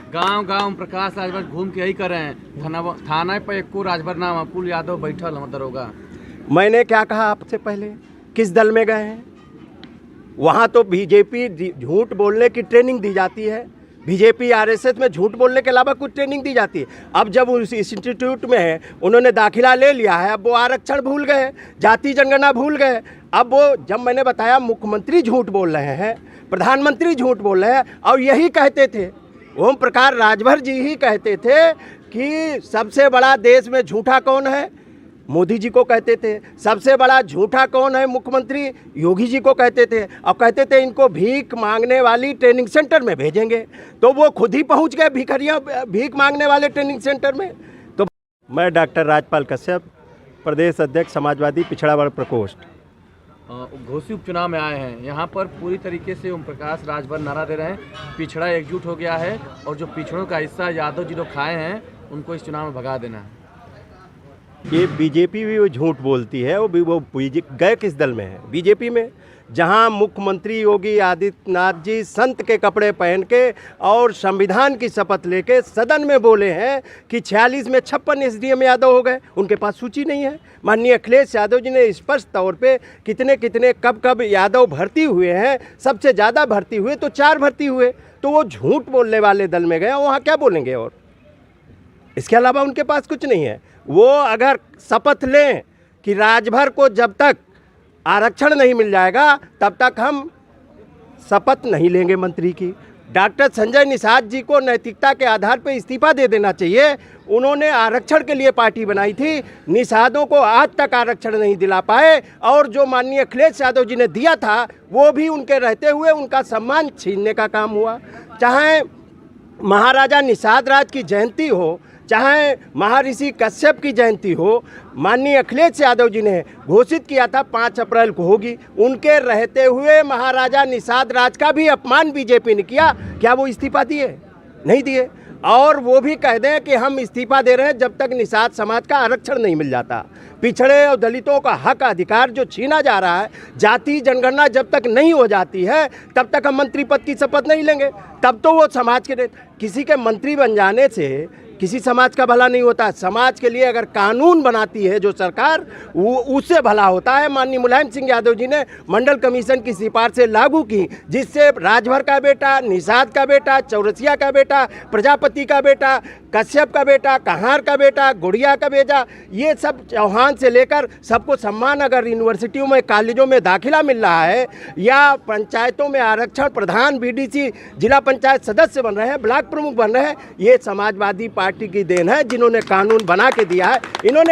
गांव गांव प्रकाश राजभर घूम के यही कर रहे हैं। थाना पर एक को राजभर नाम अकुल यादव बैठल हम दरोगा। मैंने क्या कहा आपसे पहले, किस दल में गए हैं? वहाँ तो बीजेपी झूठ बोलने की ट्रेनिंग दी जाती है, बीजेपी आरएसएस में झूठ बोलने के अलावा कुछ ट्रेनिंग दी जाती है। अब जब उस इंस्टीट्यूट में है, उन्होंने दाखिला ले लिया है, अब वो आरक्षण भूल गए, जाति जनगणना भूल गए। अब वो जब मैंने बताया मुख्यमंत्री झूठ बोल रहे हैं, प्रधानमंत्री झूठ बोल रहे हैं, और यही कहते थे ओम प्रकाश राजभर जी ही कहते थे कि सबसे बड़ा देश में झूठा कौन है, मोदी जी को कहते थे। सबसे बड़ा झूठा कौन है, मुख्यमंत्री योगी जी को कहते थे। और कहते थे इनको भीख मांगने वाली ट्रेनिंग सेंटर में भेजेंगे, तो वो खुद ही पहुंच गए भिखरिया भीख मांगने वाले ट्रेनिंग सेंटर में। तो मैं डॉक्टर राजपाल कश्यप, प्रदेश अध्यक्ष समाजवादी पिछड़ा वर्ग प्रकोष्ठ। घोसी उपचुनाव में आए हैं, यहाँ पर पूरी तरीके से ओम प्रकाश राजभर नारा दे रहे हैं, पिछड़ा एकजुट हो गया है और जो पिछड़ों का हिस्सा यादव जी लोग खाए हैं उनको इस चुनाव में भगा देना है। ये बीजेपी भी वो झूठ बोलती है, वो गए किस दल में है? बीजेपी में, जहां मुख्यमंत्री योगी आदित्यनाथ जी संत के कपड़े पहन के और संविधान की शपथ लेके सदन में बोले हैं कि 46 में 56 एसडीएम यादव हो गए। उनके पास सूची नहीं है। माननीय अखिलेश यादव जी ने स्पष्ट तौर पे कितने कितने कब कब यादव भर्ती हुए हैं, सबसे ज़्यादा भर्ती हुए तो 4 भर्ती हुए। तो वो झूठ बोलने वाले दल में गए, वहाँ क्या बोलेंगे? और इसके अलावा उनके पास कुछ नहीं है। वो अगर शपथ लें कि राजभर को जब तक आरक्षण नहीं मिल जाएगा तब तक हम शपथ नहीं लेंगे मंत्री की। डॉक्टर संजय निषाद जी को नैतिकता के आधार पर इस्तीफा दे देना चाहिए। उन्होंने आरक्षण के लिए पार्टी बनाई थी, निषादों को आज तक आरक्षण नहीं दिला पाए, और जो माननीय अखिलेश यादव जी ने दिया था वो भी उनके रहते हुए उनका सम्मान छीनने का काम हुआ। चाहे महाराजा निषाद राज की जयंती हो, चाहे महर्षि कश्यप की जयंती हो, माननीय अखिलेश यादव जी ने घोषित किया था 5 अप्रैल को होगी। उनके रहते हुए महाराजा निषाद राज का भी अपमान बीजेपी ने किया। क्या वो इस्तीफा दिए? नहीं दिए। और वो भी कह दें कि हम इस्तीफा दे रहे हैं जब तक निषाद समाज का आरक्षण नहीं मिल जाता। पिछड़े और दलितों का हक अधिकार जो छीना जा रहा है, जाति जनगणना जब तक नहीं हो जाती है तब तक हम मंत्री पद की शपथ नहीं लेंगे। तब तो वो समाज के किसी के मंत्री बन जाने से किसी समाज का भला नहीं होता। समाज के लिए अगर कानून बनाती है जो सरकार, वो उससे भला होता है। माननीय मुलायम सिंह यादव जी ने मंडल कमीशन की सिफारिशें लागू की, जिससे राजभर का बेटा, निषाद का बेटा, चौरसिया का बेटा, प्रजापति का बेटा, कश्यप का बेटा, कहार का बेटा, गुड़िया का बेटा, ये सब चौहान से लेकर सबको सम्मान। अगर यूनिवर्सिटियों में, कॉलेजों में दाखिला मिल रहा है, या पंचायतों में आरक्षण, प्रधान, बीडीसी, जिला पंचायत सदस्य बन रहे हैं, ब्लॉक प्रमुख बन रहे हैं, ये समाजवादी पार्टी की देन है, जिन्होंने कानून बना के दिया है। इन्होंने